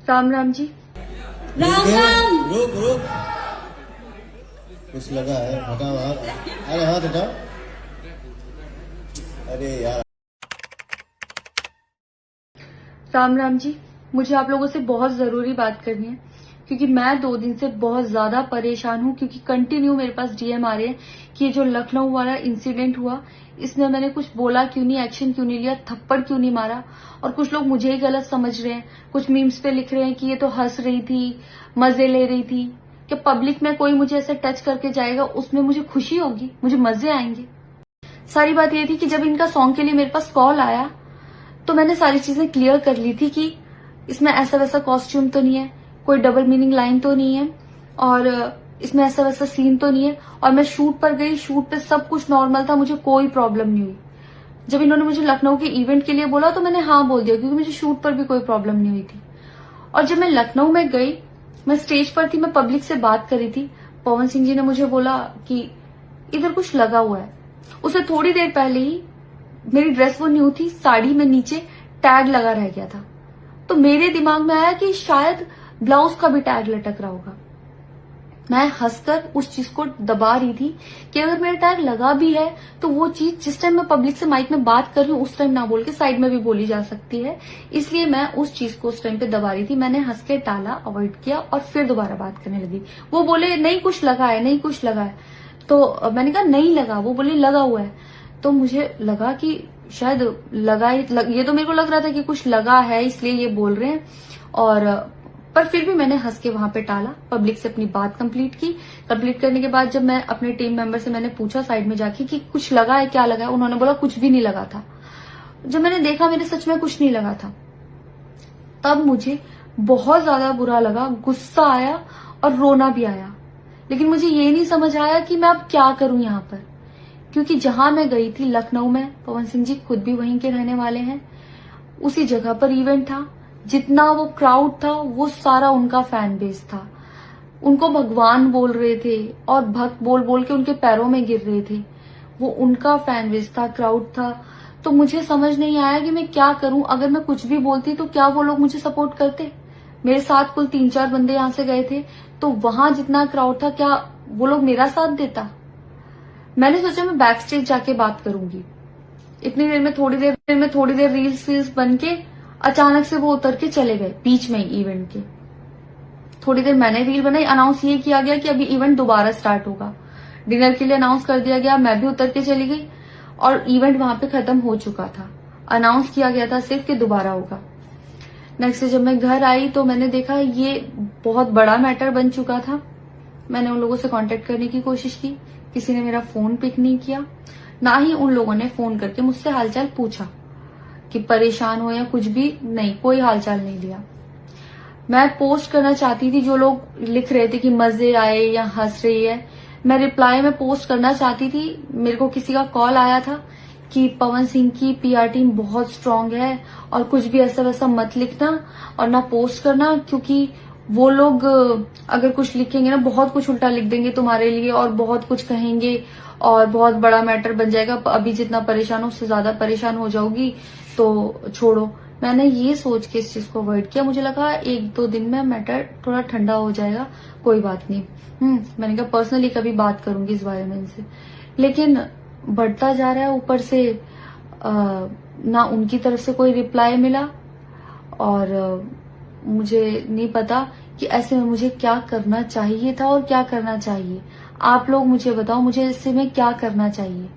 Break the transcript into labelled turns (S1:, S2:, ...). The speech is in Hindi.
S1: राम राम जी।
S2: राम राम।
S3: रुक रुक, कुछ लगा है, हटाओ हाथ। अरे हाथ हटाओ। अरे यार।
S1: राम राम जी, मुझे आप लोगों से बहुत जरूरी बात करनी है क्योंकि मैं 2 दिन से बहुत ज्यादा परेशान हूँ क्योंकि कंटिन्यू मेरे पास डीएम आ रहे हैं कि ये जो लखनऊ वाला इंसिडेंट हुआ इसमें मैंने कुछ बोला क्यों नहीं, एक्शन क्यों नहीं लिया, थप्पड़ क्यों नहीं मारा। और कुछ लोग मुझे ही गलत समझ रहे हैं, कुछ मीम्स पे लिख रहे हैं कि ये तो हंस रही थी, मजे ले रही थी। कि पब्लिक में कोई मुझे ऐसे टच करके जाएगा उसमें मुझे खुशी होगी, मुझे मजे आएंगे। सारी बात ये थी कि जब इनका सॉन्ग के लिए मेरे पास कॉल आया तो मैंने सारी चीजें क्लियर कर ली थी कि इसमें ऐसा वैसा कॉस्ट्यूम तो नहीं है, कोई डबल मीनिंग लाइन तो नहीं है और इसमें ऐसा वैसा सीन तो नहीं है। और मैं शूट पर गई, शूट पे सब कुछ नॉर्मल था, मुझे कोई प्रॉब्लम नहीं हुई। जब इन्होंने मुझे लखनऊ के इवेंट के लिए बोला तो मैंने हाँ बोल दिया क्योंकि मुझे शूट पर भी कोई प्रॉब्लम नहीं हुई थी। और जब मैं लखनऊ में गई, मैं स्टेज पर थी, मैं पब्लिक से बात कर रही थी, पवन सिंह जी ने मुझे बोला कि इधर कुछ लगा हुआ है। उससे थोड़ी देर पहले ही मेरी ड्रेस वो न्यू थी, साड़ी में नीचे टैग लगा रह गया था। तो मेरे दिमाग में आया कि शायद ब्लाउज का भी टैग लटक रहा होगा। मैं हंसकर उस चीज को दबा रही थी कि अगर मेरा टैग लगा भी है तो वो चीज जिस टाइम मैं पब्लिक से माइक में बात कर रही हूँ उस टाइम ना बोल के साइड में भी बोली जा सकती है, इसलिए मैं उस चीज को उस टाइम पे दबा रही थी। मैंने हंस के टाला, अवॉइड किया और फिर दोबारा बात करने लगी। वो बोले नहीं कुछ लगा है, नहीं कुछ लगा है। तो मैंने कहा नहीं लगा, वो बोले लगा हुआ है। तो मुझे लगा कि शायद लगा ही ये तो मेरे को लग रहा था कि कुछ लगा है इसलिए ये बोल रहे हैं। और पर फिर भी मैंने हंस के वहां पे टाला, पब्लिक से अपनी बात कंप्लीट की। कंप्लीट करने के बाद जब मैं अपने टीम मेंबर से मैंने पूछा साइड में जाके कि कुछ लगा है, क्या लगा है, उन्होंने बोला कुछ भी नहीं लगा था। जब मैंने देखा मेरे सच में कुछ नहीं लगा था, तब मुझे बहुत ज्यादा बुरा लगा, गुस्सा आया और रोना भी आया। लेकिन मुझे ये नहीं समझ आया कि मैं अब क्या करूं यहाँ पर, क्योंकि जहां मैं गई थी लखनऊ में, पवन सिंह जी खुद भी वहीं के रहने वाले हैं, उसी जगह पर इवेंट था। जितना वो क्राउड था वो सारा उनका फैन बेस था। उनको भगवान बोल रहे थे और भक्त बोल बोल के उनके पैरों में गिर रहे थे। वो उनका फैन बेस था, क्राउड था। तो मुझे समझ नहीं आया कि मैं क्या करूं। अगर मैं कुछ भी बोलती तो क्या वो लोग मुझे सपोर्ट करते। मेरे साथ कुल 3-4 बंदे यहां से गए थे, तो वहां जितना क्राउड था क्या वो लोग मेरा साथ देता। मैंने सोचा मैं बैक स्टेज जाके बात करूंगी। इतनी देर में थोड़ी देर रील्स बन के अचानक से वो उतर के चले गए बीच में ही इवेंट के। थोड़ी देर मैंने रील बनाई, अनाउंस ये किया गया कि अभी इवेंट दोबारा स्टार्ट होगा। डिनर के लिए अनाउंस कर दिया गया, मैं भी उतर के चली गई और इवेंट वहां पे खत्म हो चुका था। अनाउंस किया गया था सिर्फ कि दोबारा होगा। नेक्स्ट जब मैं घर आई तो मैंने देखा ये बहुत बड़ा मैटर बन चुका था। मैंने उन लोगों से कांटेक्ट करने की कोशिश की, किसी ने मेरा फोन पिक नहीं किया, ना ही उन लोगों ने फोन करके मुझसे हालचाल पूछा कि परेशान हो या कुछ भी नहीं, कोई हालचाल नहीं लिया। मैं पोस्ट करना चाहती थी, जो लोग लिख रहे थे कि मजे आए या हंस रही है, मैं रिप्लाई में पोस्ट करना चाहती थी। मेरे को किसी का कॉल आया था कि पवन सिंह की पीआर टीम बहुत स्ट्रांग है और कुछ भी ऐसा वैसा मत लिखना और ना पोस्ट करना, क्योंकि वो लोग अगर कुछ लिखेंगे ना बहुत कुछ उल्टा लिख देंगे तुम्हारे लिए और बहुत कुछ कहेंगे और बहुत बड़ा मैटर बन जाएगा। अभी जितना परेशान हो उससे ज्यादा परेशान हो जाओगी, तो छोड़ो। मैंने ये सोच के इस चीज को अवॉइड किया। मुझे लगा 1-2 दिन में मैटर थोड़ा ठंडा हो जाएगा, कोई बात नहीं। मैंने कहा पर्सनली कभी बात करूंगी इस बारे में इनसे। लेकिन बढ़ता जा रहा है, ऊपर से ना उनकी तरफ से कोई रिप्लाई मिला और मुझे नहीं पता कि ऐसे में मुझे क्या करना चाहिए था और क्या करना चाहिए। आप लोग मुझे बताओ, मुझे इससे में क्या करना चाहिए।